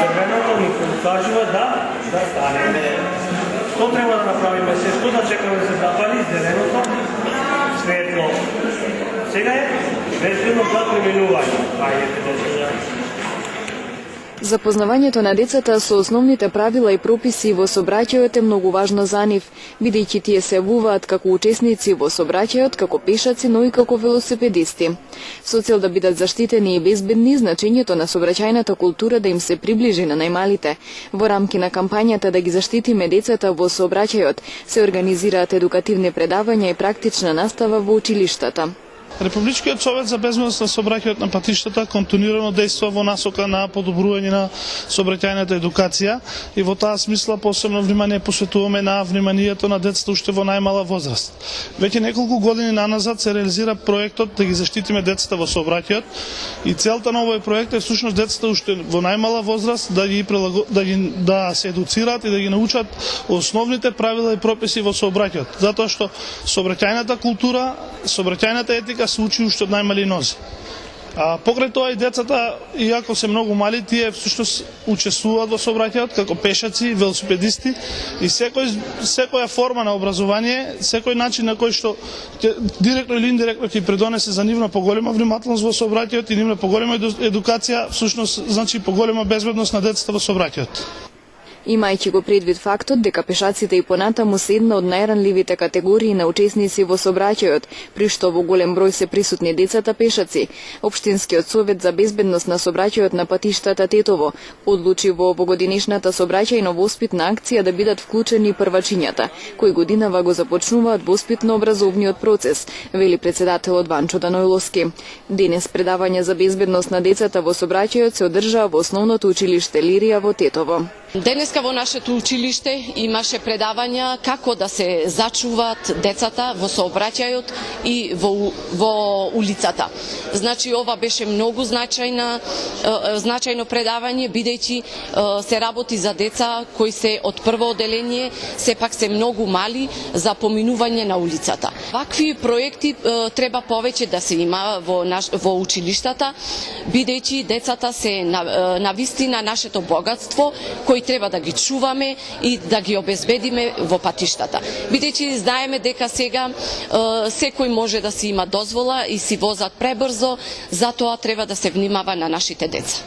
црвеното ни покажува да станеме. Што треба да направиме се? Што да чекаме да се запали зеленото светло? Сега е безбедно за преминување. Запознавањето на децата со основните правила и прописи во сообраќајот е многу важно за нив, бидејќи тие се јавуваат како учесници во сообраќајот, како пешаци, но и како велосипедисти. Со цел да бидат заштитени и безбедни, значењето на сообраќајната култура да им се приближи на најмалите. Во рамки на кампањата да ги заштитиме децата во сообраќајот се организираат едукативни предавања и практична настава во училиштата. Републичкиот совет за безбедност на сообраќајот на патиштата континуирано действува во насока на подобрување на сообраќајната едукација и во таа смисла посебно внимание посветуваме на вниманието на децата уште во најмала возраст. Веќе неколку години наназад се реализира проектот да ги заштитиме децата во сообраќајот и целта на овој проект е всушност децата уште во најмала возраст да се едуцираат и да ги научат основните правила и прописи во сообраќајот, затоа што сообраќајната култура, сообраќајната етика се учи уште од најмали нози. Покрај тоа и децата, иако се многу мали, тие всушност учествуваат во сообраќајот како пешаци, велосипедисти и секоја форма на образование, секој начин на кој што директно или индиректно ќе придонесе за нивна поголема внимателност во сообраќајот и нивна поголема едукација, всушност значи поголема безбедност на децата во сообраќајот. Имајќи го предвид фактот дека пешаците и понатаму се една од најранливите категории на учесници во сообраќајот, при што во голем број се присутни децата пешаци, Општинскиот совет за безбедност на сообраќајот на патиштата Тетово одлучи во овогодинешната сообраќајно-воспитна акција да бидат вклучени првачињата, кои годинава го започнуваат воспитно-образовниот процес, вели председателот Ванчо Данојловски. Денес предавање за безбедност на децата во сообраќајот се одржаа во основното училиште Лирија во Тетово. Денеска во нашето училиште имаше предавања како да се зачуваат децата во сообраќајот и во улицата. Значи ова беше многу значајно предавање, бидејќи се работи за деца кои се од прво оделение, сепак се многу мали за поминување на улицата. Вакви проекти треба повеќе да се има во училиштата, бидејќи децата се навистина нашето богатство кој треба да ги чуваме и да ги обезбедиме во патиштата. Бидејќи знаеме дека сега секој може да си има дозвола и си возат пребрзо, затоа треба да се внимава на нашите деца.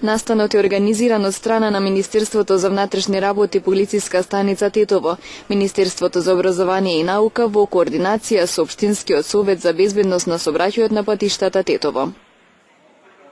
Настанот е организиран од страна на Министерството за внатрешни работи, полициска станица Тетово, Министерството за образование и наука во координација со Општинскиот совет за безбедност на сообраќајот на патиштата Тетово.